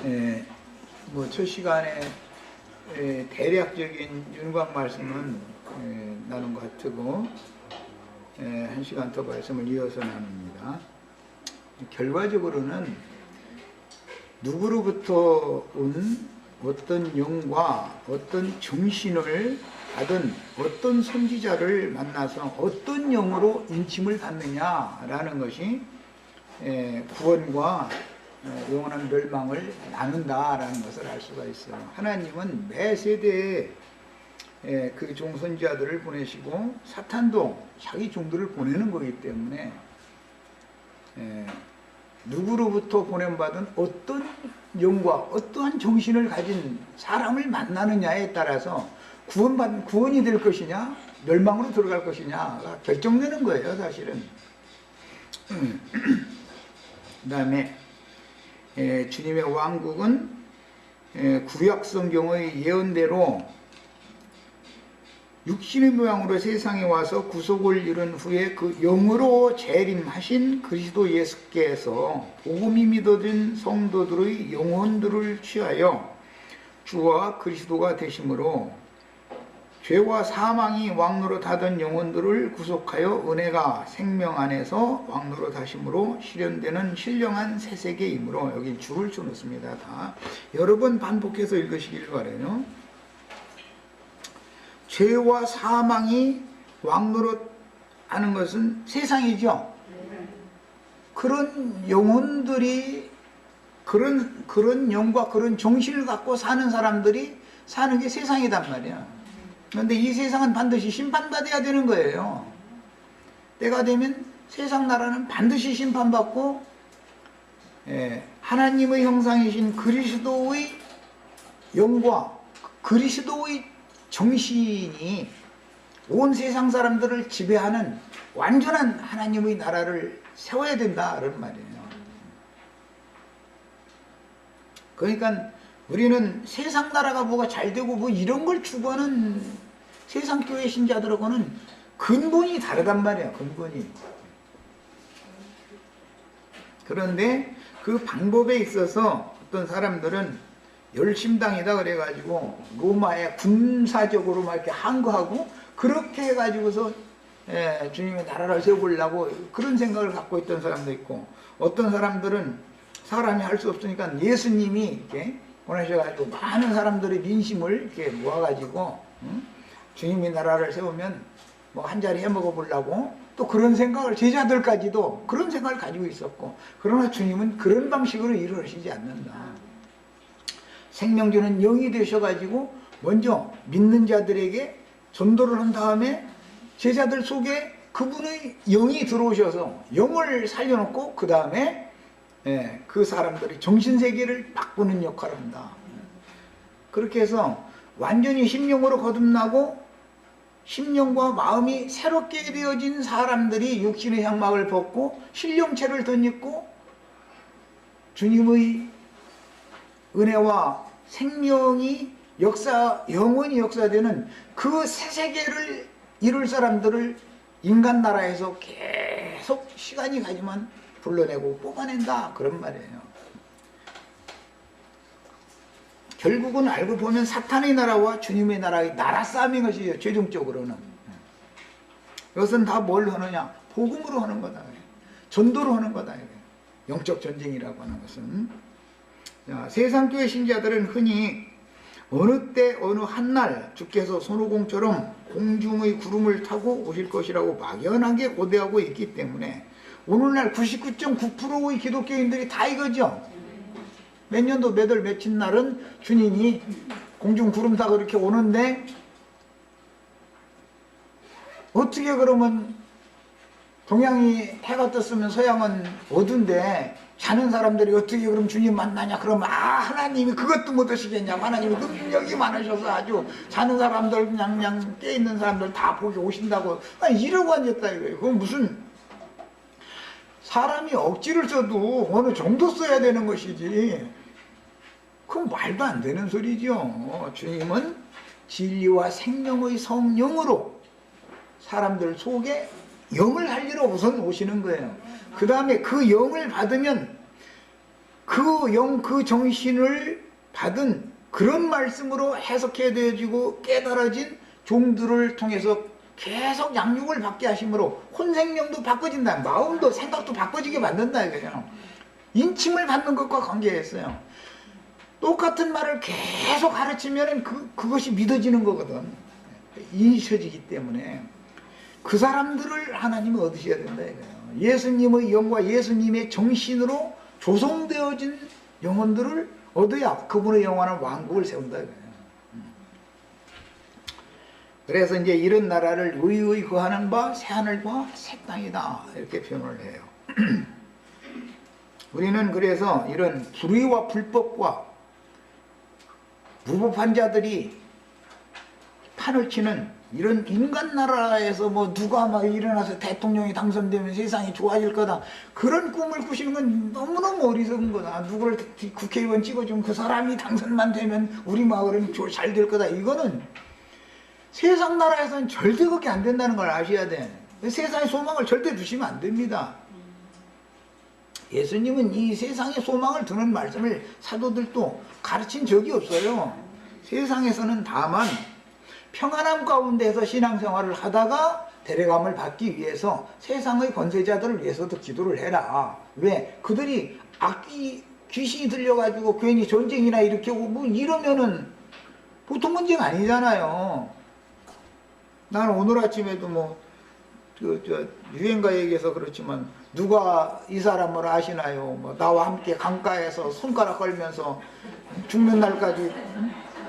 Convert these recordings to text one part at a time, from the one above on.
뭐 첫 시간에 대략적인 윤곽 말씀은 나눈 것 같고, 한 시간 더 말씀을 이어서 나눕니다. 결과적으로는 누구로부터 온 어떤 영과 어떤 정신을 받은 어떤 선지자를 만나서 어떤 영으로 인침을 받느냐라는 것이 구원과 영원한 멸망을 나눈다라는 것을 알 수가 있어요. 하나님은 매 세대에 그 종선지자들을 보내시고 사탄도 자기 종들을 보내는 거기 때문에 누구로부터 보냄받은 어떤 영과 어떠한 정신을 가진 사람을 만나느냐에 따라서 구원이 될 것이냐 멸망으로 들어갈 것이냐가 결정되는 거예요, 사실은. 그 다음에 주님의 왕국은 구약 성경의 예언대로 육신의 모양으로 세상에 와서 구속을 이룬 후에 그 영으로 재림하신 그리스도 예수께서 복음이 믿어진 성도들의 영혼들을 취하여 주와 그리스도가 되심으로 죄와 사망이 왕노릇 하던 영혼들을 구속하여 은혜가 생명 안에서 왕노릇 하심으로 실현되는 신령한 새 세계이므로, 여기 줄을 쳐놓습니다. 다 여러 번 반복해서 읽으시길 바라요. 죄와 사망이 왕노릇 하는 것은 세상이죠. 그런 영혼들이 그런 영과 그런 정신을 갖고 사는 사람들이 사는 게 세상이단 말이야. 그런데 이 세상은 반드시 심판받아야 되는 거예요. 때가 되면 세상 나라는 반드시 심판받고 하나님의 형상이신 그리스도의 영과 그리스도의 정신이 온 세상 사람들을 지배하는 완전한 하나님의 나라를 세워야 된다 그런 말이에요. 그러니까 우리는 세상 나라가 뭐가 잘 되고 뭐 이런 걸 추구하는 세상 교회 신자들하고는 근본이 다르단 말이야, 근본이. 그런데 그 방법에 있어서 어떤 사람들은 열심당이다 그래가지고 로마에 군사적으로 막 이렇게 항거하고 그렇게 해가지고서 주님의 나라를 세우려고 그런 생각을 갖고 있던 사람도 있고, 어떤 사람들은 사람이 할 수 없으니까 예수님이 이렇게 보내셔가지고 많은 사람들의 민심을 이렇게 모아가지고 주님의 나라를 세우면 뭐 한 자리 해먹어 보려고 또 그런 생각을, 제자들까지도 그런 생각을 가지고 있었고, 그러나 주님은 그런 방식으로 이루어지지 않는다. 생명주는 영이 되셔가지고 먼저 믿는 자들에게 전도를 한 다음에 제자들 속에 그분의 영이 들어오셔서 영을 살려놓고 그 다음에 그 사람들이 정신세계를 바꾸는 역할을 한다. 그렇게 해서 완전히 심령으로 거듭나고 심령과 마음이 새롭게 되어진 사람들이 육신의 향막을 벗고 신령체를 덧입고 주님의 은혜와 생명이 영원히 역사되는 그 새 세계를 이룰 사람들을 인간 나라에서 계속 시간이 가지만 불러내고 뽑아낸다 그런 말이에요. 결국은 알고 보면 사탄의 나라와 주님의 나라의 나라 싸움인 것이에요. 최종적으로는. 이것은 다 뭘 하느냐? 복음으로 하는 거다. 전도로 하는 거다. 영적 전쟁이라고 하는 것은. 자, 세상교회 신자들은 흔히 어느 때 어느 한날 주께서 손오공처럼 공중의 구름을 타고 오실 것이라고 막연하게 고대하고 있기 때문에 오늘날 99.9%의 기독교인들이 다 이거죠. 몇 년도 몇 월 며칠 날은 주님이 공중 구름 타고 이렇게 오는데 어떻게 그러면 동양이 해가 떴으면 서양은 어두운데 자는 사람들이 어떻게 그럼 주님 만나냐? 그러면 하나님이 그것도 못 하시겠냐? 하나님이 능력이 많으셔서 아주 자는 사람들 그냥 깨있는 사람들 다 보기 오신다고 이러고 앉았다 이거예요. 그건 무슨 사람이 억지를 써도 어느 정도 써야 되는 것이지 그건 말도 안 되는 소리죠. 주님은 진리와 생명의 성령으로 사람들 속에 영을 살리러 우선 오시는 거예요. 그 다음에 그 영을 받으면 그 정신을 받은 그런 말씀으로 해석해 되어지고 깨달아진 종들을 통해서 계속 양육을 받게 하심으로 혼생명도 바꿔진다. 마음도 생각도 바꿔지게 만든다 이거죠. 인침을 받는 것과 관계했어요. 똑같은 말을 계속 가르치면 그것이 믿어지는 거거든. 인식이 때문에 그 사람들을 하나님은 얻으셔야 된다 이거예요. 예수님의 영과 예수님의 정신으로 조성되어진 영혼들을 얻어야 그분의 영원한 왕국을 세운다 이거예요. 그래서 이제 이런 나라를 의의 거하는 바 새하늘과 새 땅이다 이렇게 표현을 해요. 우리는 그래서 이런 불의와 불법과 무법한 자들이 판을 치는 이런 인간 나라에서 뭐 누가 막 일어나서 대통령이 당선되면 세상이 좋아질 거다 그런 꿈을 꾸시는 건 너무너무 어리석은 거다. 누구를 국회의원 찍어주면 그 사람이 당선만 되면 우리 마을은 잘 될 거다. 이거는 세상 나라에서는 절대 그렇게 안 된다는 걸 아셔야 돼. 세상의 소망을 절대 두시면 안 됩니다. 예수님은 이 세상에 소망을 두는 말씀을 사도들도 가르친 적이 없어요. 세상에서는 다만 평안함 가운데서 신앙생활을 하다가 데려감을 받기 위해서 세상의 권세자들을 위해서도 기도를 해라. 왜? 그들이 귀신이 들려가지고 괜히 전쟁이나 일으키고 뭐 이러면은 보통 문제가 아니잖아요. 나는 오늘 아침에도 뭐 유행가 얘기해서 그렇지만 누가 이 사람을 아시나요? 뭐 나와 함께 강가에서 손가락 걸면서 죽는 날까지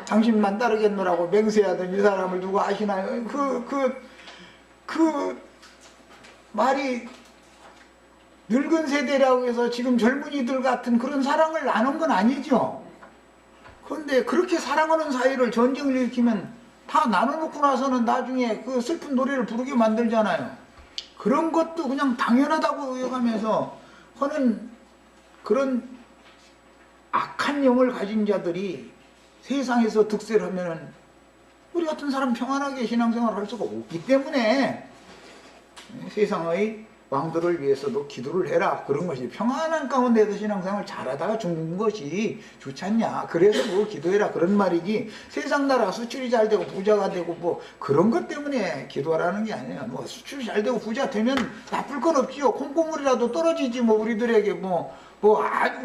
당신만 따르겠노라고 맹세하던 이 사람을 누가 아시나요? 그 말이 늙은 세대라고 해서 지금 젊은이들 같은 그런 사랑을 나눈 건 아니죠. 그런데 그렇게 사랑하는 사이를 전쟁을 일으키면 다 나눠놓고 나서는 나중에 그 슬픈 노래를 부르게 만들잖아요. 그런 것도 그냥 당연하다고 여겨가면서 하는 그런 악한 영을 가진 자들이 세상에서 득세를 하면은 우리 같은 사람 평안하게 신앙생활을 할 수가 없기 때문에 세상의 왕들을 위해서도 기도를 해라. 그런 것이 평안한 가운데서 신앙생활을 잘하다가 죽는 것이 좋지 않냐. 그래서 뭐 기도해라 그런 말이지 세상 나라 수출이 잘 되고 부자가 되고 뭐 그런 것 때문에 기도하라는 게 아니에요. 뭐 수출이 잘 되고 부자 되면 나쁠 건 없지요. 콩고물이라도 떨어지지 뭐 우리들에게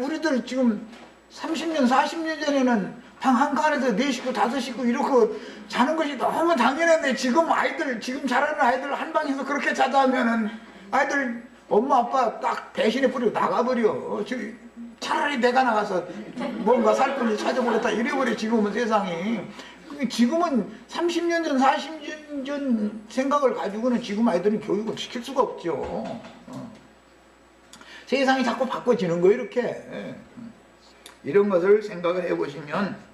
우리들 지금 30년 40년 전에는 방 한 칸에서 4식구 5식구 이렇게 자는 것이 너무 당연한데 지금 자라는 아이들 한 방에서 그렇게 자다 하면은 아이들 엄마 아빠 딱 배신해 버리고 나가버려. 차라리 내가 나가서 뭔가 살 건지 찾아보겠다 이래버려. 지금은 세상이. 지금은 30년 전 40년 전 생각을 가지고는 지금 아이들은 교육을 시킬 수가 없죠. 세상이 자꾸 바꿔지는 거예요 이렇게. 이런 것을 생각을 해보시면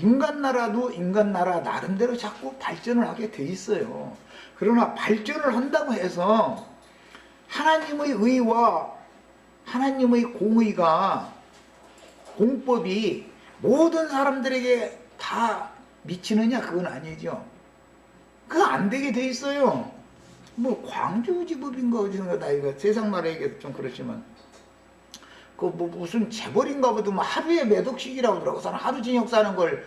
인간 나라도 인간 나라 나름대로 자꾸 발전을 하게 돼 있어요. 그러나 발전을 한다고 해서 하나님의 의와 하나님의 공법이 모든 사람들에게 다 미치느냐 그건 아니죠. 그거 안 되게 돼 있어요. 뭐 광주지법인가 어디선가 이거 세상 나라 얘기해서 좀 그렇지만 무슨 재벌인가 보다 뭐 하루에 몇 억씩이라고 그러고 하루 징역 사는 걸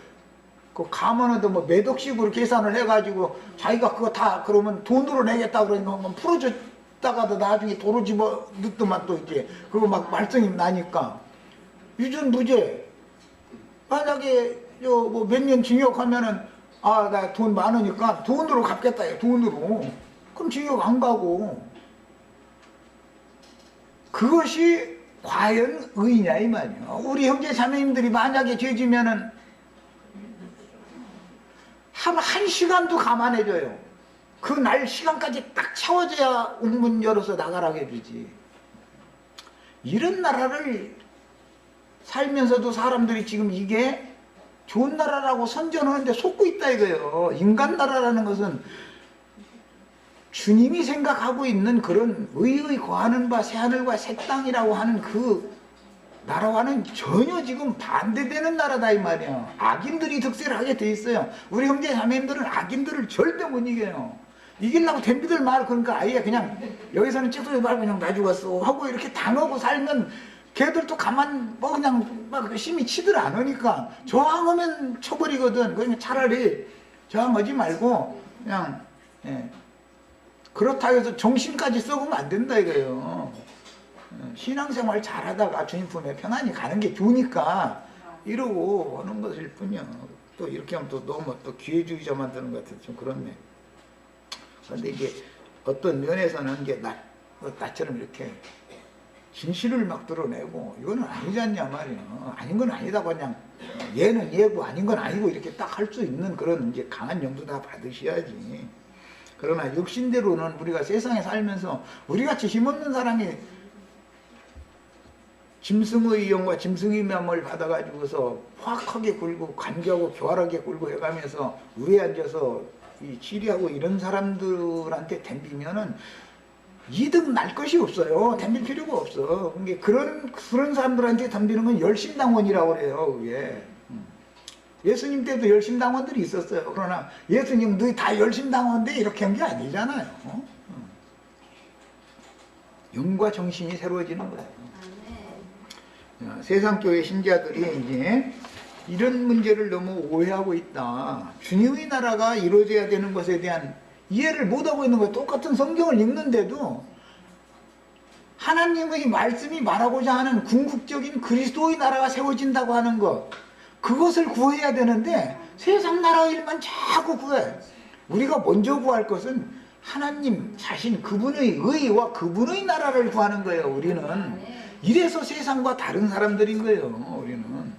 가면은 뭐 몇 억씩으로 계산을 해가지고 자기가 그거 다 그러면 돈으로 내겠다 그러니까 풀어줬다가도 나중에 도로 집어 넣더만 또 이제 그거 막 말썽이 나니까 유전무죄. 만약에 뭐 몇 년 징역하면은 나 돈 많으니까 돈으로 갚겠다 돈으로. 그럼 징역 안 가고. 그것이 과연 의냐 이 말이에요. 우리 형제 자매님들이 만약에 죄지면은 한 시간도 감안해줘요. 그 날 시간까지 딱 채워져야 옥문 열어서 나가라고 해주지. 이런 나라를 살면서도 사람들이 지금 이게 좋은 나라라고 선전하는데 속고 있다 이거예요. 인간 나라라는 것은 주님이 생각하고 있는 그런 의의 거하는 바 새하늘과 새 땅이라고 하는 그 나라와는 전혀 지금 반대되는 나라다 이 말이에요. 악인들이 득세를 하게 돼 있어요. 우리 형제 자매님들은 악인들을 절대 못 이겨요. 이기려고 덤비들 말 그러니까 아예 그냥 여기서는 찍소리 말고 그냥 나 죽었어 하고 이렇게 당하고 살면 걔들도 가만 뭐 그냥 막 심히 치들 않으니까 저항하면 쳐버리거든. 그러니까 차라리 저항하지 말고 그냥 그렇다 해서 정신까지 썩으면 안 된다 이거예요. 신앙생활 잘하다가 주님 품에 편안히 가는 게 좋으니까 이러고 하는 것일 뿐이야. 또 이렇게 하면 또 너무 또 기회주의자 만드는 것 같아서 좀 그렇네. 그런데 이게 어떤 면에서는 이게 나처럼 이렇게 진실을 막 드러내고 이거는 아니지 않냐 말이야. 아닌 건 아니다고 그냥 얘는 얘고 아닌 건 아니고 이렇게 딱 할 수 있는 그런 이제 강한 용도 다 받으셔야지. 그러나 육신대로는 우리가 세상에 살면서 우리같이 힘없는 사람이 짐승의 이용과 짐승의 맘을 받아가지고서 확하게 굴고 간교하고 교활하게 굴고 해가면서 위에 앉아서 이 지리하고 이런 사람들한테 덤비면은 이득 날 것이 없어요. 덤빌 필요가 없어. 그런 사람들한테 덤비는 건 열심당원이라고 그래요. 그게. 예수님 때도 열심당원들이 있었어요. 그러나 예수님 너희 다 열심당원인데 이렇게 한 게 아니잖아요. 영과 정신이 새로워지는 거예요. 세상 교회 신자들이 이제 이런 문제를 너무 오해하고 있다. 주님의 나라가 이루어져야 되는 것에 대한 이해를 못하고 있는 거예요. 똑같은 성경을 읽는데도 하나님의 말씀이 말하고자 하는 궁극적인 그리스도의 나라가 세워진다고 하는 것, 그것을 구해야 되는데 세상 나라 일만 자꾸 구해. 우리가 먼저 구할 것은 하나님 자신 그분의 의와 그분의 나라를 구하는 거예요. 우리는 이래서 세상과 다른 사람들인 거예요. 우리는.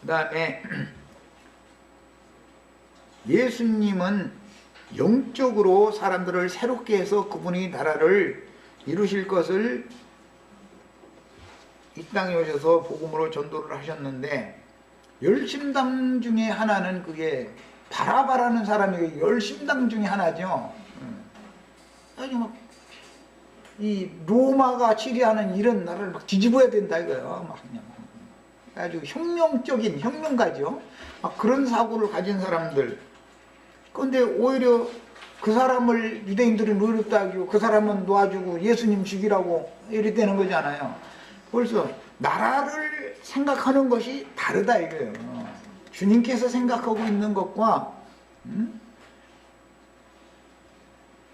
그 다음에 예수님은 영적으로 사람들을 새롭게 해서 그분의 나라를 이루실 것을 이 땅에 오셔서 복음으로 전도를 하셨는데, 열심당 중에 하나는 그게 바라바라는 사람이 열심당 중에 하나죠. 아주 막 이 로마가 치리하는 이런 나라를 막 뒤집어야 된다 이거예요. 막 그냥 아주 혁명적인 혁명가죠. 막 그런 사고를 가진 사람들. 그런데 오히려 그 사람을 유대인들이 노렸다 하고 그 사람은 놓아주고 예수님 죽이라고 이래 되는 거잖아요. 그래서 나라를 생각하는 것이 다르다 이거예요. 주님께서 생각하고 있는 것과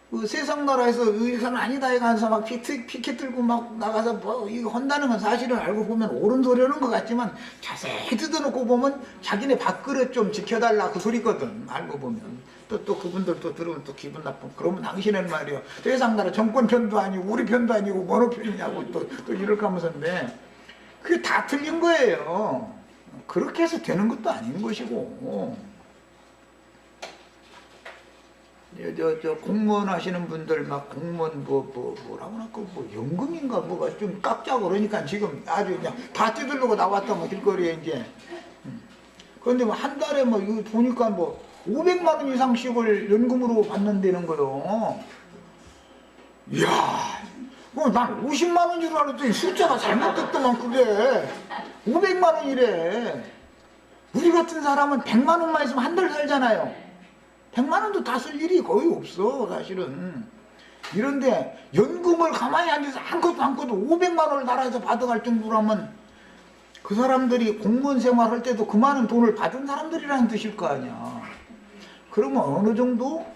그 세상 나라에서 이건 아니다 해가면서 막 피켓 들고 막 나가서 뭐 이거 한다는 건 사실은 알고 보면 옳은 소리는 것 같지만 자세히 뜯어놓고 보면 자기네 밥그릇 좀 지켜달라 그 소리거든. 알고 보면 또 그분들 또 들으면 또 기분 나쁜. 그러면 당신은 말이요 세상 나라 정권 편도 아니고 우리 편도 아니고 어느 편이냐고 또 이렇게 하면서인데 그게 다 틀린 거예요. 그렇게 해서 되는 것도 아닌 것이고. 저 공무원 하시는 분들 막 공무원 뭐라고 할까 뭐 연금인가 뭐가 좀 깎자 그러니까 지금 아주 그냥 다 뜯으려고 나왔다 뭐 길거리에 이제. 그런데 뭐 한 달에 뭐 이거 보니까 뭐 500만 원 이상씩을 연금으로 받는다는 거요. 이야, 난 50만 원인 줄 알았더니 숫자가 잘못됐더만 그게 500만 원이래. 우리 같은 사람은 100만 원만 있으면 한 달 살잖아요. 100만 원도 다 쓸 일이 거의 없어 사실은. 이런데 연금을 가만히 앉아서 한 것도 500만 원을 나라에서 받아갈 정도라면 그 사람들이 공무원 생활할 때도 그 많은 돈을 받은 사람들이라는 뜻일 거 아니야. 그러면 어느 정도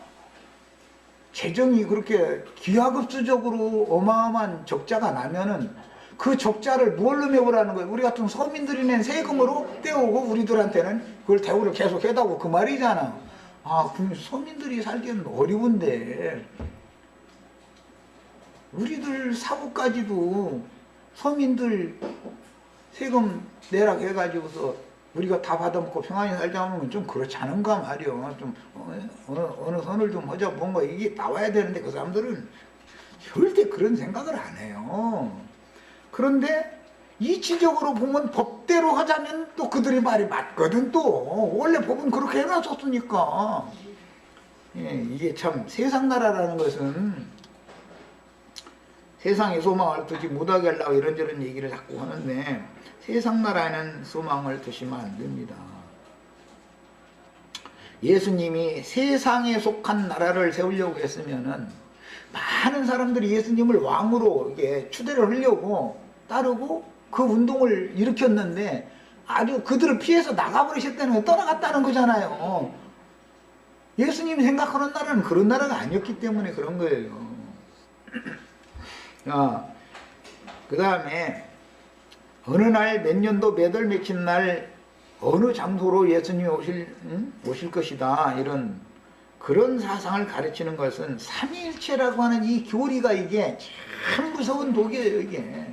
재정이 그렇게 기하급수적으로 어마어마한 적자가 나면은 그 적자를 뭘로 메우라는 거예요. 우리 같은 서민들이 낸 세금으로 떼오고 우리들한테는 그걸 대우를 계속 해다고 그 말이잖아. 아, 그럼 서민들이 살기는 어려운데 우리들 사고까지도 서민들 세금 내라 해가지고서 우리가 다 받아먹고 평안히 살자 하면 좀 그렇지 않은가 말이요. 좀 어느 선을 좀 하자 뭔가 이게 나와야 되는데 그 사람들은 절대 그런 생각을 안 해요. 그런데 이치적으로 보면 법대로 하자면 또 그들의 말이 맞거든. 또 원래 법은 그렇게 해놨었으니까. 예, 이게 참 세상 나라라는 것은 세상에 소망을 두지 못하게 하려고 이런저런 얘기를 자꾸 하는데 세상 나라에는 소망을 두시면 안 됩니다. 예수님이 세상에 속한 나라를 세우려고 했으면은 많은 사람들이 예수님을 왕으로 이게 추대를 하려고 따르고 그 운동을 일으켰는데 아주 그들을 피해서 나가버리셨다는 거, 떠나갔다는 거잖아요. 예수님이 생각하는 나라는 그런 나라가 아니었기 때문에 그런 거예요. 그 다음에 어느 날 몇 년도 몇 월 며칠 날 어느 장소로 예수님이 오실 것이다, 이런 그런 사상을 가르치는 것은 삼위일체라고 하는 이 교리가 이게 참 무서운 독이에요. 이게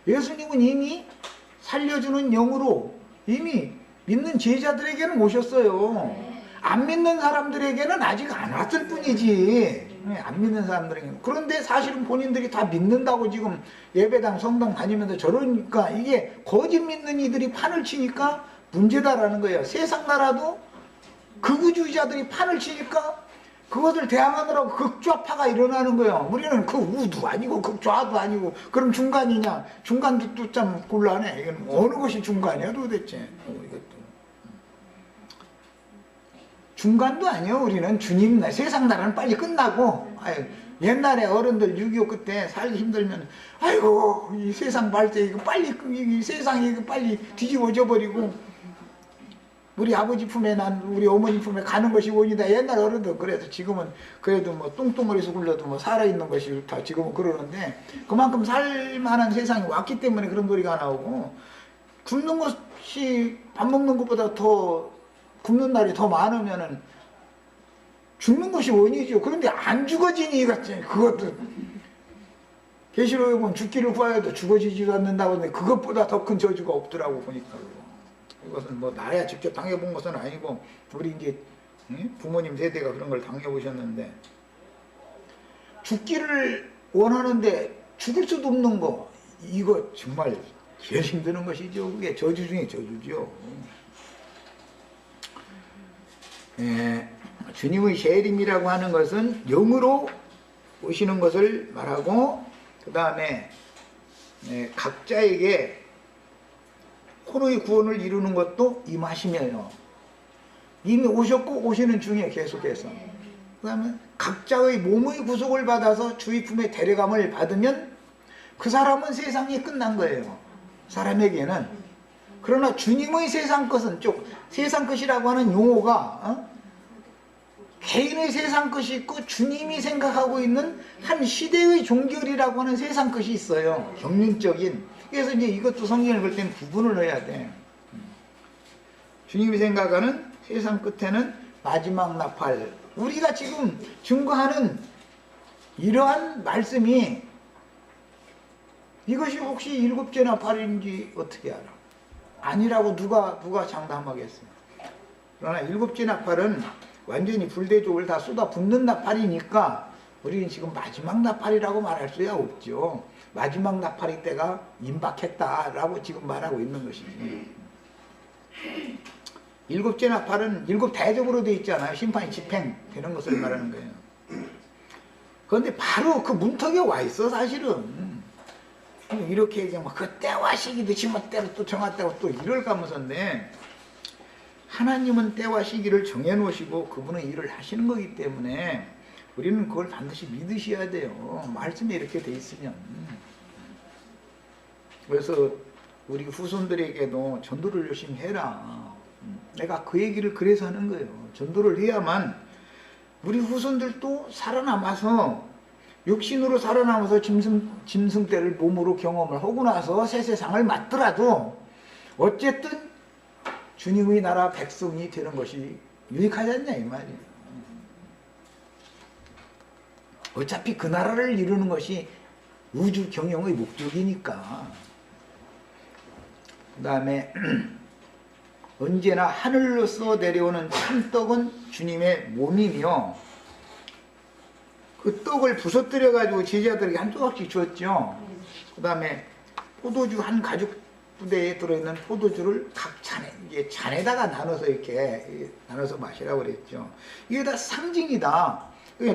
예수님은 이미 살려주는 영으로 이미 믿는 제자들에게는 오셨어요. 안 믿는 사람들에게는 아직 안 왔을 뿐이지. 안 믿는 사람들에게는. 그런데 사실은 본인들이 다 믿는다고 지금 예배당 성당 다니면서 저러니까 이게 거짓 믿는 이들이 판을 치니까 문제다라는 거예요. 세상 나라도 극우주의자들이 판을 치니까 그것을 대항하느라고 극좌파가 일어나는 거예요. 우리는 그 우도 아니고 극좌도 아니고 그럼 중간이냐? 중간도 참 곤란해. 이건 어느 것이 중간이야 도대체? 이것도. 중간도 아니요. 우리는 주님 세상 나라는 빨리 끝나고, 옛날에 어른들 6.25 그때 살기 힘들면 아이고 이 세상 발대 이거 빨리 이 세상이 이거 빨리 뒤집어져 버리고 우리 아버지 품에 난 우리 어머니 품에 가는 것이 원이다. 옛날 어른들 그래서 지금은 그래도 뭐 똥덩어리에서 굴려도 뭐 살아있는 것이 좋다 지금은 그러는데, 그만큼 살만한 세상이 왔기 때문에 그런 소리가 나오고, 굶는 것이 밥 먹는 것보다 더 굶는 날이 더 많으면은 죽는 것이 원이죠. 그런데 안 죽어지니 같지. 그것도 계시록에 보면 죽기를 구하여도 죽어지지도 않는다고 하는데 그것보다 더 큰 저주가 없더라고 보니까. 이것은 뭐 나야 직접 당해본 것은 아니고 우리 이제 부모님 세대가 그런 걸 당해보셨는데, 죽기를 원하는데 죽을 수도 없는 거, 이거 정말 제일 힘드는 것이죠. 그게 저주 중에 저주죠. 주님의 재림이라고 하는 것은 영으로 오시는 것을 말하고, 그 다음에 각자에게 코로의 구원을 이루는 것도 임하시며요. 이미 오셨고 오시는 중에 계속해서. 그 다음에 각자의 몸의 구속을 받아서 주의 품에 데려감을 받으면 그 사람은 세상이 끝난 거예요. 사람에게는. 그러나 주님의 세상 것은 세상 것이라고 하는 용어가 개인의 세상 것이 있고 주님이 생각하고 있는 한 시대의 종결이라고 하는 세상 것이 있어요. 경륜적인. 그래서 이제 이것도 성경을 볼 때는 구분을 해야 돼. 주님이 생각하는 세상 끝에는 마지막 나팔. 우리가 지금 증거하는 이러한 말씀이 이것이 혹시 일곱째 나팔인지 어떻게 알아? 아니라고 누가 장담하겠어요. 그러나 일곱째 나팔은 완전히 불대족을 다 쏟아붓는 나팔이니까 우리는 지금 마지막 나팔이라고 말할 수야 없죠. 마지막 나팔이 때가 임박했다라고 지금 말하고 있는 것이지. 일곱째 나팔은 일곱 대적으로 되어 있잖아요. 심판이 집행되는 것을 말하는 거예요. 그런데 바로 그 문턱에 와 있어 사실은. 이렇게 이제 그 때와 시기도 지멋대로 또 정했다고 또 이럴 가면서인데, 하나님은 때와 시기를 정해놓으시고 그분은 일을 하시는 거기 때문에 우리는 그걸 반드시 믿으셔야 돼요. 말씀에 이렇게 돼 있으면. 그래서 우리 후손들에게도 전도를 열심히 해라. 내가 그 얘기를 그래서 하는 거예요. 전도를 해야만 우리 후손들도 살아남아서, 육신으로 살아남아서 짐승 때를 몸으로 경험을 하고 나서 새 세상을 맞더라도 어쨌든 주님의 나라 백성이 되는 것이 유익하지 않냐 이 말이에요. 어차피 그 나라를 이루는 것이 우주 경영의 목적이니까. 그 다음에 언제나 하늘로서 내려오는 참떡은 주님의 몸이며, 그 떡을 부서뜨려 가지고 제자들에게 한 조각씩 줬죠. 그 다음에 포도주 한 가죽 부대에 들어있는 포도주를 각 잔에다가 나눠서 이렇게 나눠서 마시라고 그랬죠. 이게 다 상징이다.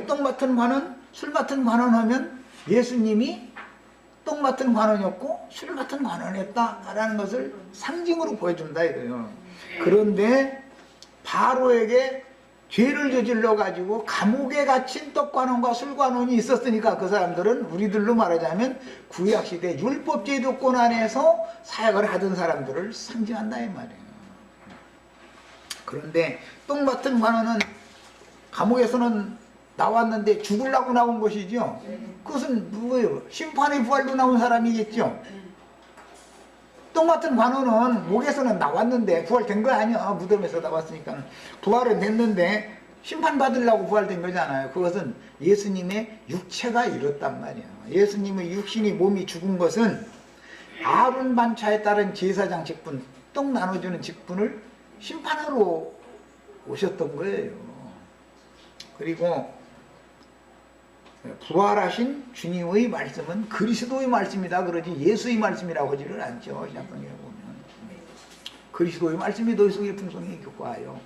떡 맡은 관원, 술 맡은 관원 하면 예수님이 떡 맡은 관원이었고 술 맡은 관원이었다라는 것을 상징으로 보여준다 이거예요. 그런데 바로에게 죄를 저질러 가지고 감옥에 갇힌 떡관원과 술관원이 있었으니까 그 사람들은 우리들로 말하자면 구약시대 율법제도권 안에서 사역을 하던 사람들을 상징한다 이 말이에요. 그런데 똥 같은 관원은 감옥에서는 나왔는데 죽으려고 나온 것이죠. 그것은 뭐예요? 심판의 부활로 나온 사람이겠죠. 똥같은 관원은 목에서는 나왔는데 부활된 거 아니야. 무덤에서 나왔으니까 부활은 됐는데 심판받으려고 부활된 거잖아요. 그것은 예수님의 육체가 이렇단 말이야. 예수님의 육신이 몸이 죽은 것은 아론 반차에 따른 제사장 직분, 떡 나눠주는 직분을 심판하러 오셨던 거예요. 그리고 부활하신 주님의 말씀은 그리스도의 말씀이다 그러지 예수의 말씀이라고 하지를 않죠. 신약성경에 보면 그리스도의 말씀이 너희 속에 풍성히 교과하여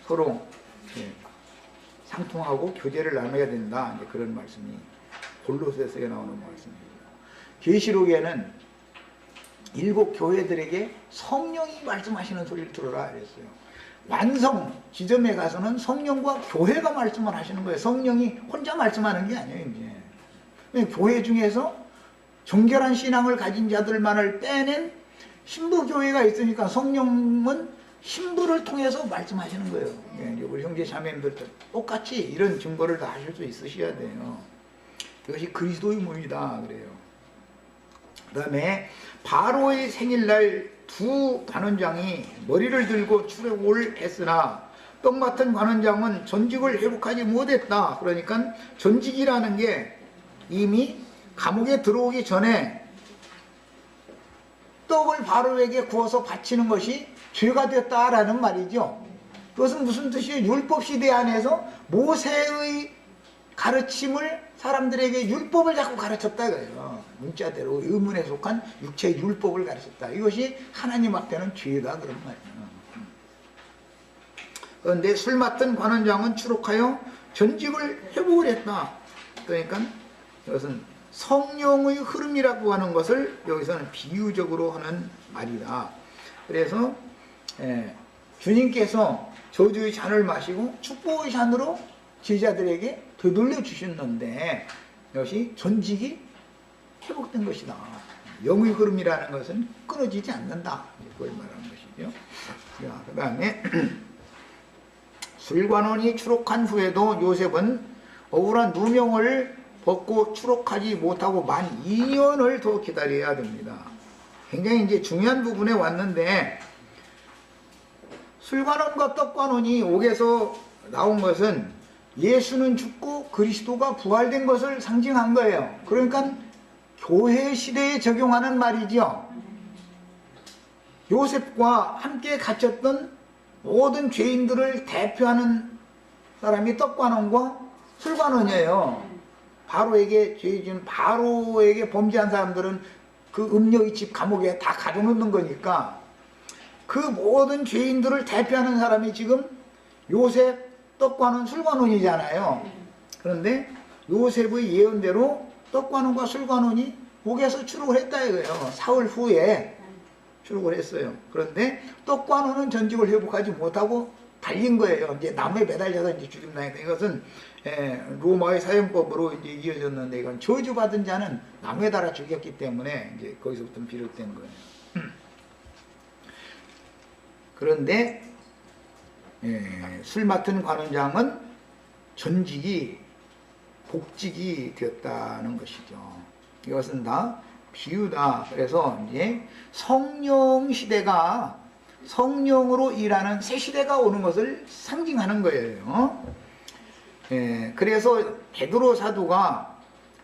서로 상통하고 교제를 나눠야 된다. 이제 그런 말씀이 골로새서에 나오는 말씀이에요. 계시록에는 7 교회들에게 성령이 말씀하시는 소리를 들어라 그랬어요. 완성 지점에 가서는 성령과 교회가 말씀을 하시는 거예요. 성령이 혼자 말씀하는 게 아니에요. 이제 교회 중에서 정결한 신앙을 가진 자들만을 빼낸 신부교회가 있으니까 성령은 신부를 통해서 말씀하시는 거예요. 우리 형제 자매님들도 똑같이 이런 증거를 다 하실 수 있으셔야 돼요. 이것이 그리스도의 몸이다 그래요. 그 다음에 바로의 생일날 2 관원장이 머리를 들고 출애굽을 했으나 떡 같은 관원장은 전직을 회복하지 못했다. 그러니까 전직이라는 게 이미 감옥에 들어오기 전에 떡을 바로에게 구워서 바치는 것이 죄가 됐다라는 말이죠. 그것은 무슨 뜻이에요? 율법 시대 안에서 모세의 가르침을 사람들에게 율법을 자꾸 가르쳤다 이거예요. 문자대로 의문에 속한 육체의 율법을 가르쳤다. 이것이 하나님 앞에는 죄다 그런 말이에요. 그런데 술 맡은 관원장은 추록하여 전직을 회복을 했다. 그러니까 이것은 성령의 흐름이라고 하는 것을 여기서는 비유적으로 하는 말이다. 그래서 주님께서 저주의 잔을 마시고 축복의 잔으로 제자들에게 되돌려 주셨는데 이것이 전직이 회복된 것이다. 영의 흐름이라는 것은 끊어지지 않는다. 그걸 말하는 것이죠. 그 다음에 술관원이 추록한 후에도 요셉은 억울한 누명을 벗고 추록하지 못하고 만 2년을 더 기다려야 됩니다. 굉장히 이제 중요한 부분에 왔는데 술관원과 떡관원이 옥에서 나온 것은 예수는 죽고 그리스도가 부활된 것을 상징한 거예요. 그러니까 교회 시대에 적용하는 말이죠. 요셉과 함께 갇혔던 모든 죄인들을 대표하는 사람이 떡관원과 술관원이에요. 바로에게 죄진 바로에게 범죄한 사람들은 그 음녀의 집 감옥에 다 가둬놓는 거니까 그 모든 죄인들을 대표하는 사람이 지금 요셉, 떡관원, 술관원이잖아요. 그런데 요셉의 예언대로 떡관원과 술관원이 옥에서 추록을 했다 이거예요. 사흘 후에 추록을 했어요. 그런데 떡관원은 전직을 회복하지 못하고 달린 거예요. 이제 나무에 매달려서 이제 죽임당했다. 이것은 로마의 사형법으로 이제 이어졌는데 이건 저주받은 자는 나무에 달아 죽였기 때문에 이제 거기서부터 비롯된 거예요. 그런데 술 맡은 관원장은 전직이 복직이 되었다는 것이죠. 이것은 다 비유다. 그래서 이제 성령 시대가 성령으로 일하는 새 시대가 오는 것을 상징하는 거예요. 그래서 베드로 사도가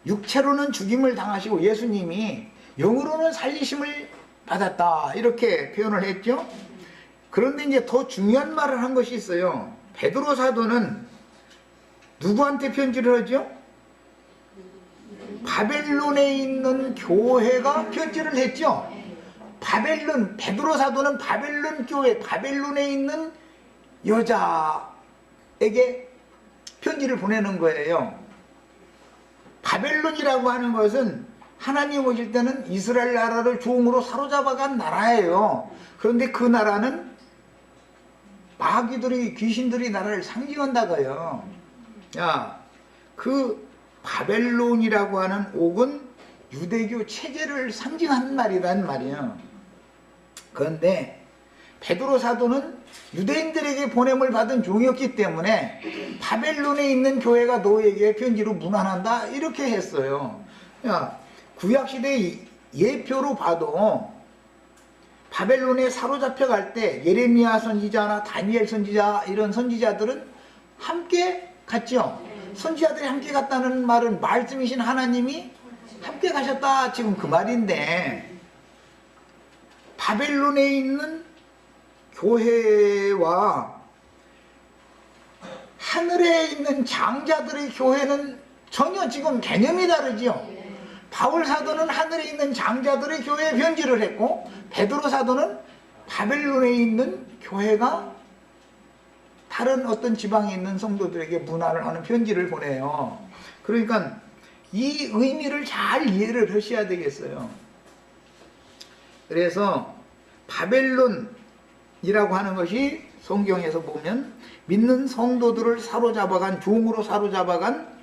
육체로는 죽임을 당하시고 예수님이 영으로는 살리심을 받았다 이렇게 표현을 했죠. 그런데 이제 더 중요한 말을 한 것이 있어요. 베드로 사도는 누구한테 편지를 하죠? 바벨론에 있는 교회가 편지를 했죠. 베드로 사도는 바벨론 교회, 바벨론에 있는 여자에게 편지를 보내는 거예요. 바벨론이라고 하는 것은 하나님 오실 때는 이스라엘 나라를 종으로 사로잡아간 나라예요. 그런데 그 나라는 마귀들이 귀신들이 나라를 상징한다고요. 야, 그 바벨론이라고 하는 옥은 유대교 체제를 상징하는 말이란 말이에요. 그런데 베드로 사도는 유대인들에게 보냄을 받은 종이었기 때문에 바벨론에 있는 교회가 너에게 편지로 문안한다 이렇게 했어요. 야, 구약시대 예표로 봐도 바벨론에 사로잡혀 갈 때 예레미야 선지자나 다니엘 선지자 이런 선지자들은 함께 갔죠. 선지자들이 함께 갔다는 말은 말씀이신 하나님이 함께 가셨다 지금 그 말인데, 바벨론에 있는 교회와 하늘에 있는 장자들의 교회는 전혀 지금 개념이 다르지요. 바울 사도는 하늘에 있는 장자들의 교회에 편지를 했고, 베드로 사도는 바벨론에 있는 교회가 다른 어떤 지방에 있는 성도들에게 문안을 하는 편지를 보내요. 그러니까 이 의미를 잘 이해를 하셔야 되겠어요. 그래서 바벨론이라고 하는 것이 성경에서 보면 믿는 성도들을 사로잡아간, 종으로 사로잡아간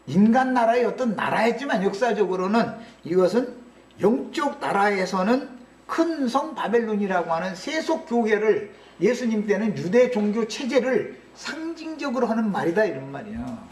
인간 나라의 어떤 나라였지만 역사적으로는 이것은 영적 나라에서는 큰 성 바벨론이라고 하는 세속 교계를, 예수님 때는 유대 종교 체제를 상징적으로 하는 말이다 이런 말이야.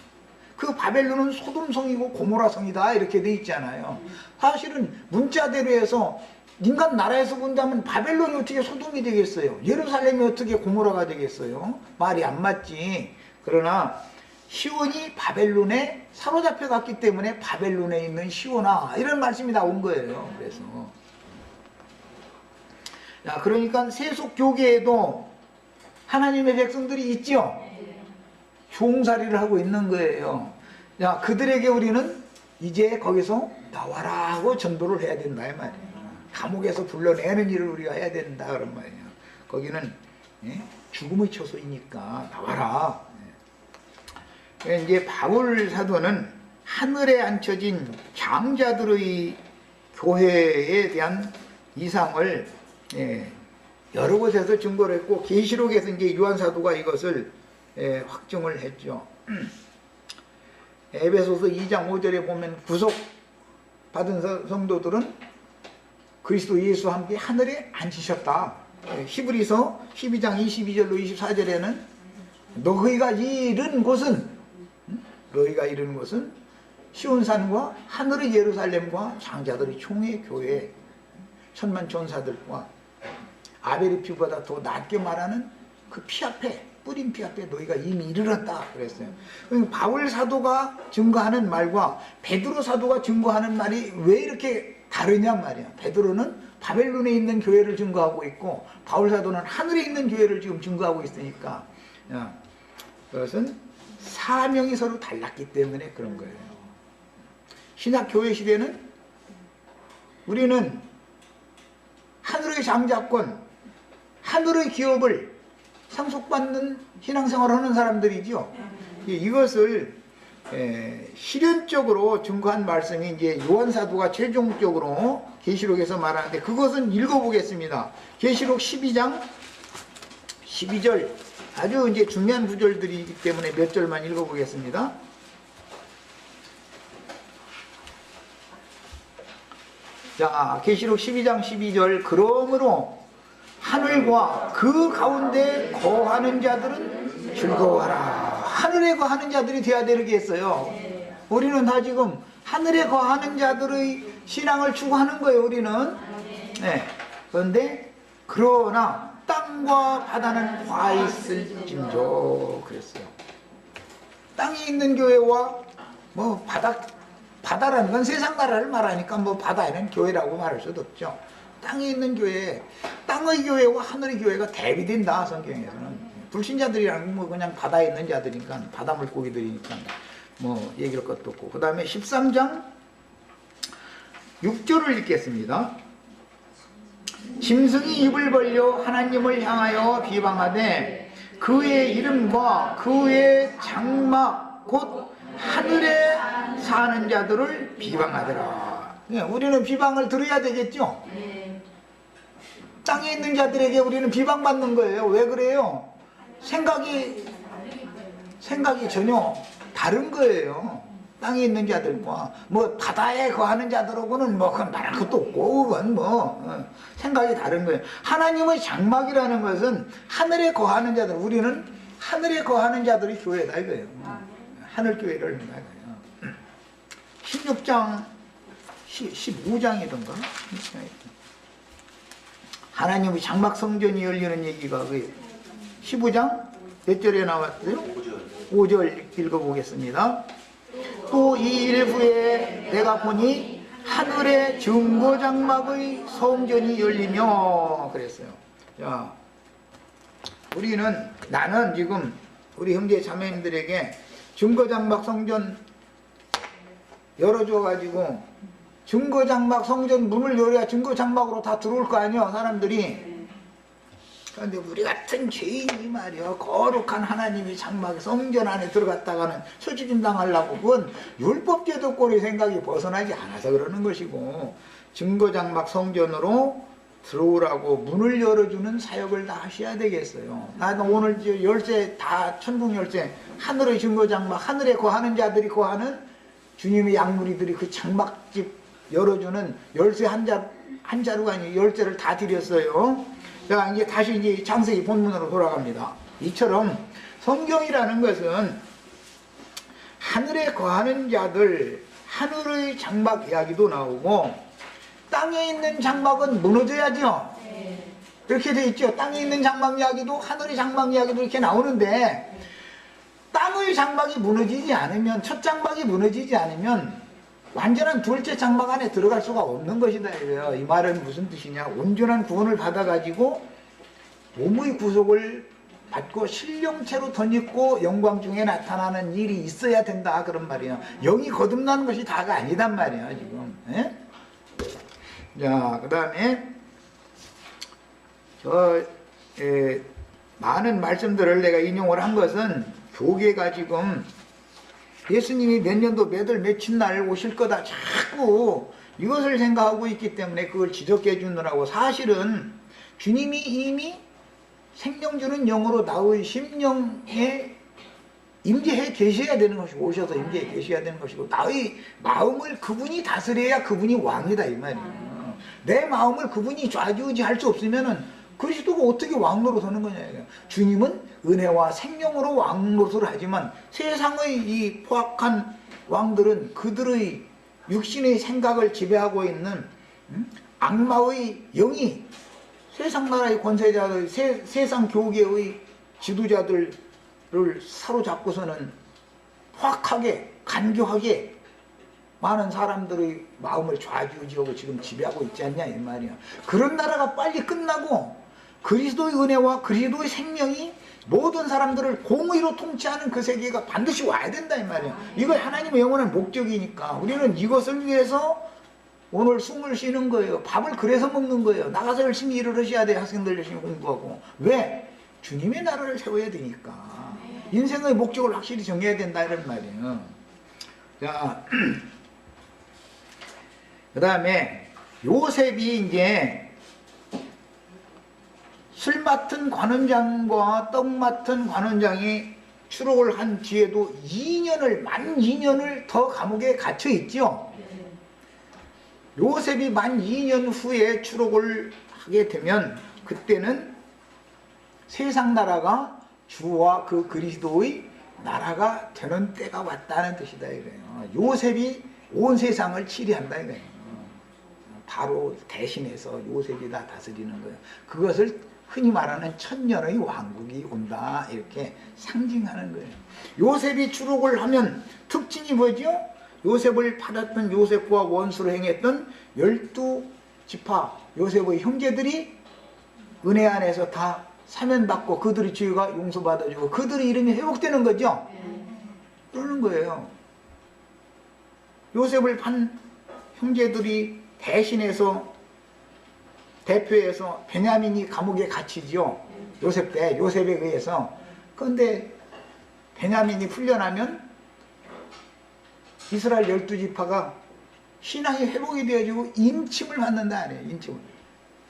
그 바벨론은 소돔성이고 고모라성이다 이렇게 돼 있잖아요. 사실은 문자대로 해서 인간 나라에서 본다면 바벨론이 어떻게 소돔이 되겠어요? 예루살렘이 어떻게 고모라가 되겠어요? 말이 안 맞지. 그러나 시온이 바벨론에 사로잡혀 갔기 때문에 바벨론에 있는 시온아 이런 말씀이 나온 거예요. 그래서 야, 그러니까 세속 교계에도 하나님의 백성들이 있죠. 종살이를 하고 있는 거예요. 야, 그들에게 우리는 이제 거기서 나와라 하고 전도를 해야 된다 이 말이에요. 감옥에서 불러내는 일을 우리가 해야 된다 그런 말이에요. 거기는 죽음의 처소이니까 나와라. 이제 바울 사도는 하늘에 앉혀진 장자들의 교회에 대한 이상을 여러 곳에서 증거를 했고, 계시록에서 이제 요한 사도가 이것을 확증을 했죠. 에베소서 2장 5절에 보면 구속 받은 성도들은 그리스도 예수와 함께 하늘에 앉으셨다. 히브리서 12장 22절로 24절에는 너희가 이른 곳은 시온산과 하늘의 예루살렘과 장자들의 총회 교회, 천만 천사들과 아벨의 피보다 더 낫게 말하는 그 피 앞에, 뿌린 피 앞에 너희가 이미 이르렀다 그랬어요. 바울 사도가 증거하는 말과 베드로 사도가 증거하는 말이 왜 이렇게 다르냐 말이야. 베드로는 바벨론에 있는 교회를 증거하고 있고, 바울 사도는 하늘에 있는 교회를 지금 증거하고 있으니까 그것은 사명이 서로 달랐기 때문에 그런 거예요. 신약 교회 시대는 우리는 하늘의 장자권, 하늘의 기업을 상속받는 신앙생활을 하는 사람들이죠. 이것을 실현적으로 증거한 말씀이 이제 요한 사도가 최종적으로 계시록에서 말하는데, 그것은 읽어보겠습니다. 계시록 12장 12절, 아주 이제 중요한 구절들이기 때문에 몇 절만 읽어보겠습니다. 자, 계시록 12장 12절. 그러므로 하늘과 그 가운데 거하는 자들은 즐거워하라. 하늘에 거하는 자들이 되어야 되겠어요. 우리는 다 지금 하늘에 거하는 자들의 신앙을 추구하는 거예요, 우리는. 그런데 그러나 땅과 바다는 화 있을진저 그랬어요. 땅에 있는 교회와 뭐 바다라는 건 세상 나라를 말하니까 뭐 바다에는 교회라고 말할 수도 없죠. 땅에 있는 교회, 땅의 교회와 하늘의 교회가 대비된다 성경에서는. 불신자들이랑 뭐 그냥 바다에 있는 자들이니까, 바다 물고기들이니까 뭐 얘기할 것도 없고. 그 다음에 13장 6절을 읽겠습니다. 짐승이 입을 벌려 하나님을 향하여 비방하되 그의 이름과 그의 장막 곧 하늘에 사는 자들을 비방하더라. 우리는 비방을 들어야 되겠죠. 땅에 있는 자들에게 우리는 비방받는 거예요. 왜 그래요? 생각이 전혀 다른 거예요. 땅에 있는 자들과 뭐 바다에 거하는 자들하고는 뭐 그건 말할 것도 없고 그건 뭐 생각이 다른 거예요. 하나님의 장막이라는 것은 하늘에 거하는 자들, 우리는 하늘에 거하는 자들이 교회다 이거예요. 하늘교회를 한다 이거예요. 16장 15장이던가 하나님의 장막 성전이 열리는 얘기가 15장 몇 절에 나왔어요? 5절 읽어보겠습니다. 또 이 일 후에 내가 보니 하늘의 증거장막의 성전이 열리며 그랬어요. 자, 나는 지금 우리 형제 자매님들에게 증거장막 성전 열어줘가지고 증거장막 성전 문을 열어야 증거장막으로 다 들어올 거 아니야 사람들이. 그런데 우리 같은 죄인이 말이야 거룩한 하나님의 장막 성전 안에 들어갔다가는 처치진 당하려고 그건 율법제도 꼴의 생각이 벗어나지 않아서 그러는 것이고 증거장막 성전으로 들어오라고 문을 열어주는 사역을 다 하셔야 되겠어요. 나는 오늘 열쇠 다 천국 열쇠 하늘의 증거장막 하늘에 거하는 자들이 거하는 주님의 양무리들이 그 장막집 열어주는 열쇠 한 자루가 아니고 열쇠를 다 드렸어요. 자, 다시 창세기 본문으로 돌아갑니다. 이처럼 성경이라는 것은 하늘에 거하는 자들, 하늘의 장막 이야기도 나오고 땅에 있는 장막은 무너져야죠. 이렇게 돼 있죠. 땅에 있는 장막 이야기도 하늘의 장막 이야기도 이렇게 나오는데 땅의 장막이 무너지지 않으면 첫 장막이 무너지지 않으면 완전한 둘째 장막 안에 들어갈 수가 없는 것이다 이거예요. 이 말은 무슨 뜻이냐? 온전한 구원을 받아가지고 몸의 구속을 받고 신령체로 덧입고 영광 중에 나타나는 일이 있어야 된다 그런 말이에요. 영이 거듭나는 것이 다가 아니단 말이에요 지금. 예? 자, 그 다음에 많은 말씀들을 내가 인용을 한 것은 교계가 지금 예수님이 몇 년도 몇월 날 오실 거다 자꾸 이것을 생각하고 있기 때문에 그걸 지적해 주느라고 사실은 주님이 이미 생명 주는 영으로 나의 심령에 임재해 계셔야 되는 것이고 오셔서 임재해 계셔야 되는 것이고 나의 마음을 그분이 다스려야 그분이 왕이다 이 말이에요. 내 마음을 그분이 좌지우지할 수 없으면은 그리스도가 어떻게 왕노로 서는 거냐 이거예요. 주님은 은혜와 생명으로 왕노릇을 하지만 세상의 이 포악한 왕들은 그들의 육신의 생각을 지배하고 있는 악마의 영이 세상 나라의 권세자들, 세상 교계의 지도자들을 사로잡고서는 포악하게 간교하게 많은 사람들의 마음을 좌지우지하고 지금 지배하고 있지 않냐 이 말이야. 그런 나라가 빨리 끝나고 그리스도의 은혜와 그리스도의 생명이 모든 사람들을 공의로 통치하는 그 세계가 반드시 와야 된다 이 말이야. 이거 하나님의 영원한 목적이니까 우리는 이것을 위해서 오늘 숨을 쉬는 거예요. 밥을 그래서 먹는 거예요. 나가서 열심히 일을 하셔야 돼. 학생들 열심히 공부하고. 왜? 주님의 나라를 세워야 되니까. 인생의 목적을 확실히 정해야 된다 이런 말이에요. 자, 그 다음에 요셉이 이제 술 맡은 관원장과 떡 맡은 관원장이 추록을 한 뒤에도 만 2년을 더 감옥에 갇혀 있죠. 요셉이 만 2년 후에 추록을 하게 되면 그때는 세상 나라가 주와 그 그리스도의 나라가 되는 때가 왔다는 뜻이다 이거예요. 요셉이 온 세상을 치리한다 이거예요. 바로 대신해서 요셉이 다 다스리는 거예요. 그것을 흔히 말하는 천년의 왕국이 온다 이렇게 상징하는 거예요. 요셉이 추록을 하면 특징이 뭐죠? 요셉을 받았던 요셉과 원수로 행했던 12지파 요셉의 형제들이 은혜 안에서 다 사면받고 그들의 죄가 용서받아주고 그들의 이름이 회복되는 거죠. 그러는 거예요. 요셉을 판 형제들이 대신해서 대표해서 베냐민이 감옥에 갇히죠. 요셉 때 요셉에 의해서. 그런데 베냐민이 풀려나면 이스라엘 12지파가 신앙이 회복이 되어지고 인침을 받는다 아니에요. 인침을.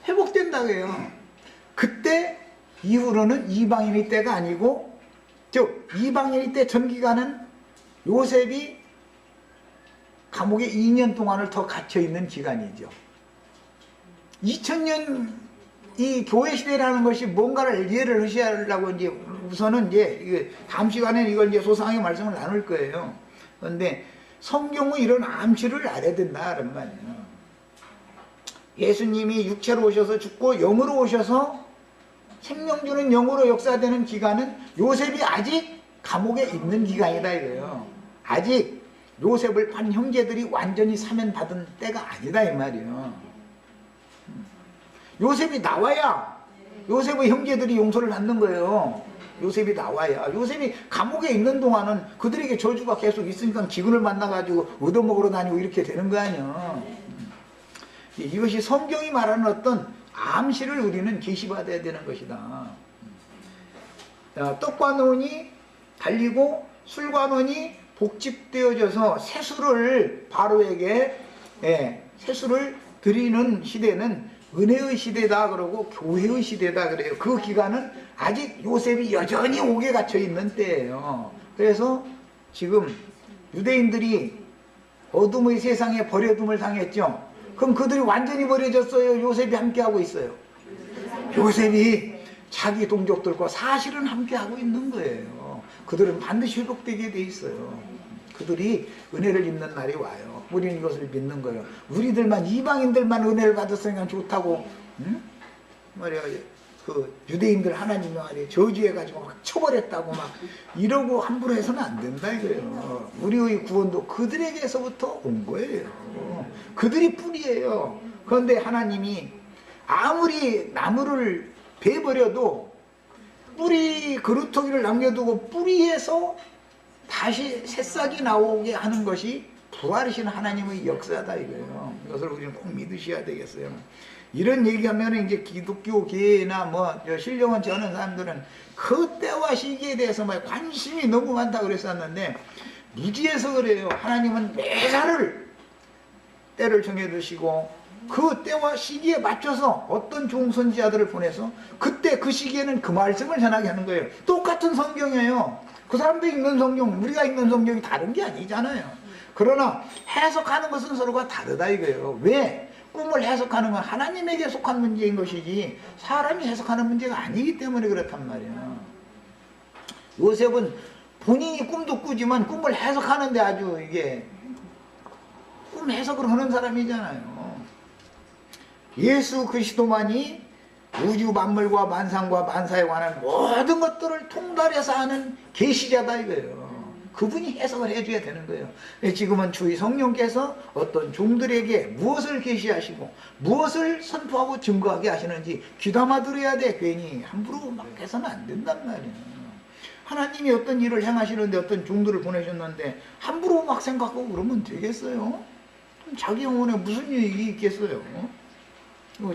회복된다고 해요. 그때 이후로는 이방인의 때가 아니고, 즉 이방인의 때 전 기간은 요셉이 감옥에 2년 동안을 더 갇혀있는 기간이죠. 2000년 이 교회 시대라는 것이 뭔가를 이해를 하시려고 이제 우선은 이제 다음 시간에 이걸 이제 소상하게 말씀을 나눌 거예요. 그런데 성경은 이런 암시를 알아야 된다 그런 말이에요. 예수님이 육체로 오셔서 죽고 영으로 오셔서 생명 주는 영으로 역사되는 기간은 요셉이 아직 감옥에 있는 기간이다 이거예요. 아직 요셉을 판 형제들이 완전히 사면받은 때가 아니다 이 말이에요. 요셉이 나와야 요셉의 형제들이 용서를 받는 거예요. 요셉이 나와야. 요셉이 감옥에 있는 동안은 그들에게 저주가 계속 있으니까 기근을 만나가지고 얻어먹으러 다니고 이렇게 되는 거 아니야. 이것이 성경이 말하는 어떤 암시를 우리는 계시받아야 되는 것이다. 떡과 논이 달리고 술과 논이 복집되어져서 세수를 바로에게 세수를 드리는 시대는 은혜의 시대다 그러고 교회의 시대다 그래요. 그 기간은 아직 요셉이 여전히 옥에 갇혀 있는 때예요. 그래서 지금 유대인들이 어둠의 세상에 버려둠을 당했죠. 그럼 그들이 완전히 버려졌어요? 요셉이 함께하고 있어요? 요셉이 자기 동족들과 사실은 함께하고 있는 거예요. 그들은 반드시 회복되게 돼 있어요. 그들이 은혜를 입는 날이 와요. 우리는 이것을 믿는 거예요. 우리들만 이방인들만 은혜를 받았으니까 좋다고, 응? 말이야, 그 유대인들 하나님이 말이야 저주해가지고 막 처벌했다고 막 이러고 함부로 해서는 안 된다 이거예요. 우리의 구원도 그들에게서부터 온 거예요. 그들이 뿌리예요. 그런데 하나님이 아무리 나무를 베버려도 뿌리 그루터기를 남겨두고 뿌리에서 다시 새싹이 나오게 하는 것이 부활이신 하나님의 역사다 이거예요. 이것을 우리는 꼭 믿으셔야 되겠어요. 이런 얘기하면 이제 기독교계나 뭐 신령한 전하는 사람들은 그 때와 시기에 대해서 막 관심이 너무 많다 그랬었는데 무지해서 그래요. 하나님은 매사를 때를 정해두시고 그 때와 시기에 맞춰서 어떤 종선지자들을 보내서 그때 그 시기에는 그 말씀을 전하게 하는 거예요. 똑같은 성경이에요. 그 사람들이 읽는 성경, 우리가 읽는 성경이 다른 게 아니잖아요. 그러나 해석하는 것은 서로가 다르다 이거예요. 왜? 꿈을 해석하는 건 하나님에게 속한 문제인 것이지 사람이 해석하는 문제가 아니기 때문에 그렇단 말이에요. 요셉은 본인이 꿈도 꾸지만 꿈을 해석하는데 아주 이게 꿈 해석을 하는 사람이잖아요. 예수 그리스도만이 우주 만물과 만상과 만사에 관한 모든 것들을 통달해서 아는 계시자다 이거예요. 그분이 해석을 해줘야 되는 거예요. 지금은 주의 성령께서 어떤 종들에게 무엇을 계시하시고 무엇을 선포하고 증거하게 하시는지 귀담아 들어야 돼. 괜히 함부로 막 해서는 안 된단 말이에요. 하나님이 어떤 일을 행하시는데 어떤 종들을 보내셨는데 함부로 막 생각하고 그러면 되겠어요? 그럼 자기 영혼에 무슨 유익이 있겠어요?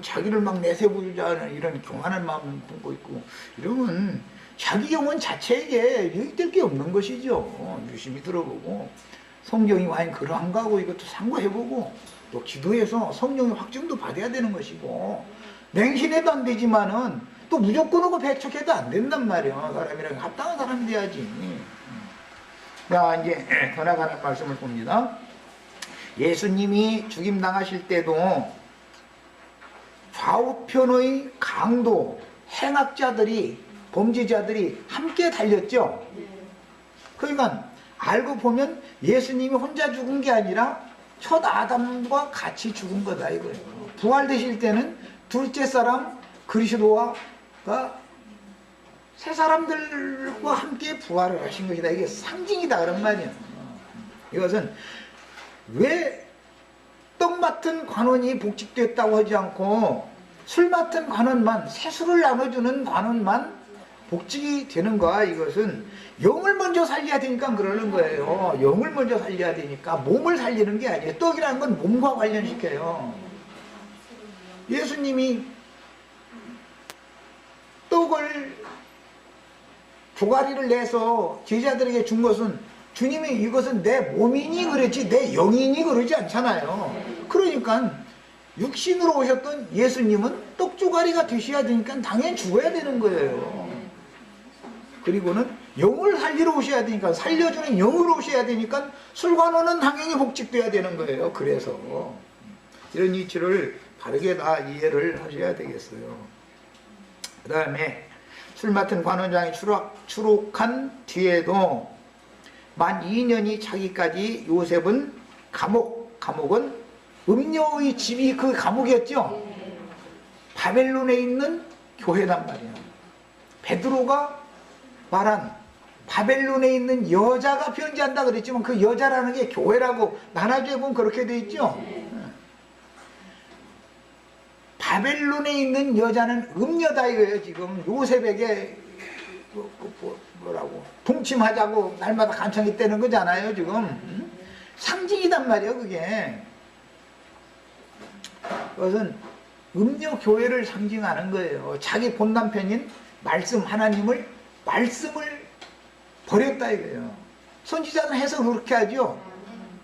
자기를 막 내세우자는 이런 교만한 마음을 품고 있고 이러면 자기 영혼 자체에게 유익될 게 없는 것이죠. 유심히 들어보고 성경이 과연 그러한가 하고 이것도 상고해보고 또 기도해서 성령의 확증도 받아야 되는 것이고 맹신해도 안 되지만은 또 무조건 하고 배척해도 안 된단 말이야. 사람이랑 합당한 사람이 돼야지. 자 이제 더 나가는 말씀을 봅니다. 예수님이 죽임당하실 때도 좌우편의 강도, 행악자들이, 범죄자들이 함께 달렸죠. 그러니까 알고 보면 예수님이 혼자 죽은 게 아니라 첫 아담과 같이 죽은 거다 이거예요. 부활되실 때는 둘째 사람 그리스도가 세 사람들과 함께 부활을 하신 것이다. 이게 상징이다 그런 말이에요. 이것은 왜 떡 맡은 관원이 복직됐다고 하지 않고 술 맡은 관원만, 세수를 나눠주는 관원만 복직이 되는가? 이것은 영을 먼저 살려야 되니까 그러는 거예요. 영을 먼저 살려야 되니까 몸을 살리는 게 아니에요. 떡이라는 건 몸과 관련시켜요. 예수님이 떡을 조가리를 내서 제자들에게 준 것은 주님이 이것은 내 몸이니 그랬지 내 영이니 그러지 않잖아요. 그러니까 육신으로 오셨던 예수님은 떡조가리가 되셔야 되니까 당연히 죽어야 되는 거예요. 그리고는 영을 살리러 오셔야 되니까, 살려주는 영으로 오셔야 되니까 술관원은 당연히 복직돼야 되는 거예요. 그래서 이런 이치를 바르게 다 이해를 하셔야 되겠어요. 그 다음에 술 맡은 관원장이 추록한 뒤에도 만 2년이 차기까지 요셉은 감옥은 음녀의 집이 그 감옥이었죠. 바벨론에 있는 교회란 말이에요. 베드로가 말한 바벨론에 있는 여자가 변제한다 그랬지만 그 여자라는 게 교회라고 나눠주에 보면 그렇게 돼 있죠. 바벨론에 있는 여자는 음녀다 이거예요. 지금 요셉에게 뭐라고 동침하자고 날마다 간청이 떼는 거잖아요. 지금 상징이단 말이에요. 그게 그것은 음녀 교회를 상징하는 거예요. 자기 본 남편인 말씀을 버렸다 이거예요. 선지자는 해석을 그렇게 하죠.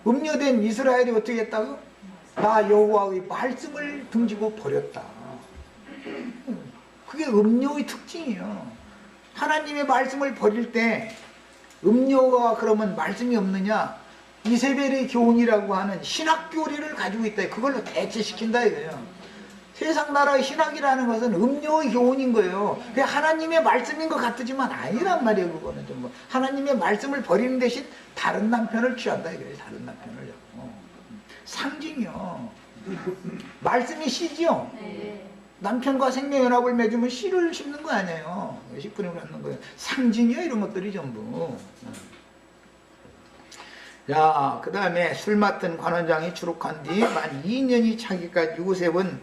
음녀된 이스라엘이 어떻게 했다고? 나 여호와의 말씀을 등지고 버렸다. 그게 음녀의 특징이에요. 하나님의 말씀을 버릴 때 음녀가 그러면 말씀이 없느냐? 이세벨의 교훈이라고 하는 신학교리를 가지고 있다. 그걸로 대체시킨다 이거예요. 세상 나라의 신학이라는 것은 음료의 교훈인 거예요. 그게 하나님의 말씀인 것 같지만 아니란 말이에요. 그거는 좀 뭐 하나님의 말씀을 버리는 대신 다른 남편을 취한다 이거예요. 다른 남편을. 상징이요. 말씀이 씨지요. 남편과 생명연합을 맺으면 씨를 심는 거 아니에요. 식분을 갖는 거예요. 상징이요. 이런 것들이 전부. 자, 그 다음에 술 맡은 관원장이 추록한 뒤 만 2년이 차기까지 요셉은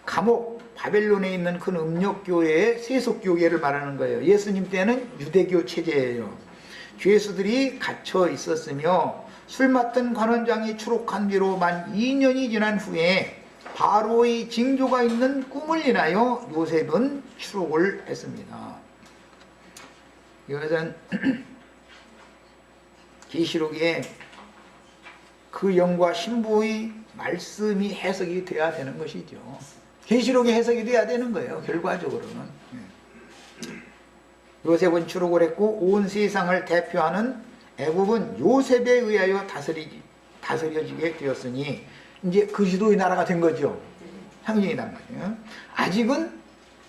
감옥 바벨론에 있는 큰 음력교회의 세속교회를 말하는 거예요. 예수님 때는 유대교 체제예요. 죄수들이 갇혀 있었으며 술 맡은 관원장이 추록한 뒤로 만 2년이 지난 후에 바로의 징조가 있는 꿈을 인하여 요셉은 추록을 했습니다. 이것은 계시록에 그 영과 신부의 말씀이 해석이 돼야 되는 것이죠. 계시록이 해석이 돼야 되는 거예요. 결과적으로는. 요셉은 추록을 했고 온 세상을 대표하는 애굽은 요셉에 의하여 다스려지게 되었으니 이제 그리스도의 나라가 된 거죠. 상징이란 말이에요. 아직은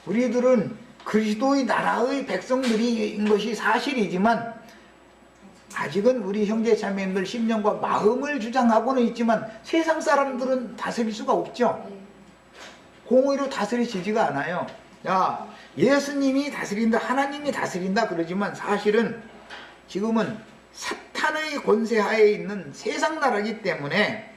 우리들은 그리스도의 나라의 백성들인 것이 사실이지만 아직은 우리 형제 자매님들 심령과 마음을 주장하고는 있지만 세상 사람들은 다스릴 수가 없죠. 공의로 다스리지가 않아요. 야, 예수님이 다스린다, 하나님이 다스린다 그러지만 사실은 지금은 사탄의 권세하에 있는 세상 나라이기 때문에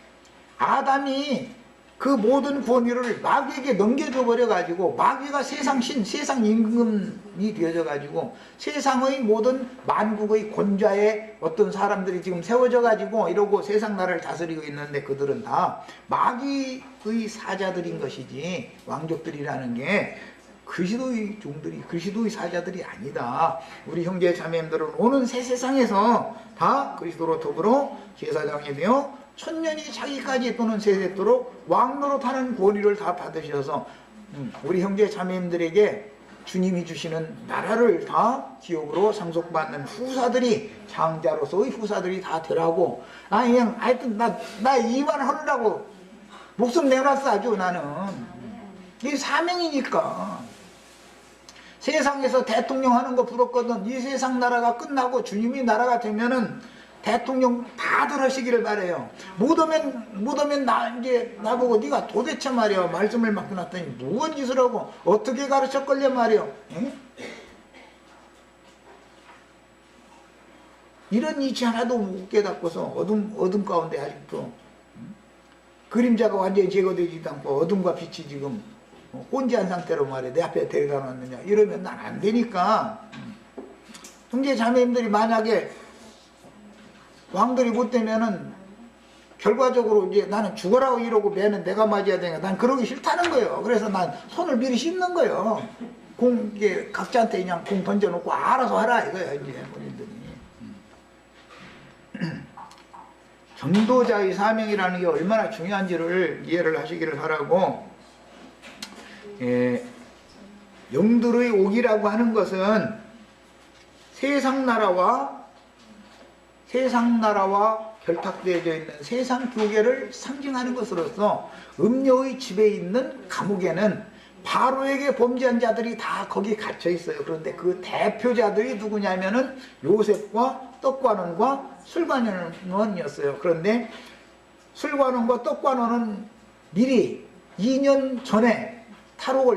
아담이 그 모든 권위를 마귀에게 넘겨줘 버려 가지고 마귀가 세상 신, 세상 임금이 되어져 가지고 세상의 모든 만국의 권좌에 어떤 사람들이 지금 세워져 가지고 이러고 세상 나라를 다스리고 있는데 그들은 다 마귀의 사자들인 것이지 왕족들이라는 게 그리스도의 종들이, 그리스도의 사자들이 아니다. 우리 형제 자매님들은 오는 새 세상에서 다 그리스도로 더불어 제사장이 되어 천년이 차기까지 또는 세세토록 왕노릇하는 권위를 다 받으셔서 우리 형제 자매님들에게 주님이 주시는 나라를 다 기업으로 상속받는 후사들이, 장자로서의 후사들이 다 되라고. 그냥 하여튼 나 이만 하려고 목숨 내놨어. 아주 나는 이게 사명이니까. 세상에서 대통령 하는 거 부럽거든. 이 세상 나라가 끝나고 주님이 나라가 되면은 대통령 다들 하시기를 바래요. 못하면 나보고 네가 도대체 말이야 말씀을 맡겨놨더니 무슨 짓을 하고 어떻게 가르쳤걸려 말이야. 이런 이치 하나도 못 깨닫고서 어둠 가운데 아직도 그림자가 완전히 제거되지도 않고 어둠과 빛이 지금 혼재한 상태로 말이야 내 앞에 데려다 놨느냐 이러면 난 안 되니까. 형제 자매님들이 만약에 왕들이 못 되면은 결과적으로 이제 나는 죽어라고 이러고 매는 내가 맞아야 되니까 난 그러기 싫다는 거예요. 그래서 난 손을 미리 씻는 거예요. 이게 각자한테 그냥 공 던져놓고 알아서 하라 이거야 이제 본인들이. 전도자의 사명이라는 게 얼마나 중요한지를 이해를 하시기를 하라고. 영들의 옥이라고 하는 것은 세상 나라와 결탁되어져 있는 세상 교계를 상징하는 것으로서 음녀의 집에 있는 감옥에는 바로에게 범죄한 자들이 다 거기 갇혀 있어요. 그런데 그 대표자들이 누구냐면은 요셉과 떡관원과 술관원이었어요. 그런데 술관원과 떡관원은 미리 2년 전에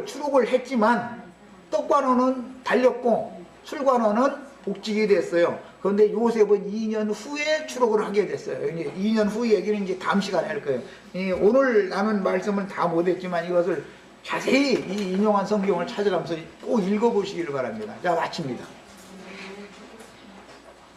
추록을 했지만 떡관원은 달렸고 술관원은 복직이 됐어요. 그런데 요셉은 2년 후에 추록을 하게 됐어요. 이제 2년 후 얘기는 이제 다음 시간에 할 거예요. 오늘 나눈 말씀은 다 못했지만 이것을 자세히 이 인용한 성경을 찾아가면서 꼭 읽어보시기를 바랍니다. 자, 마칩니다.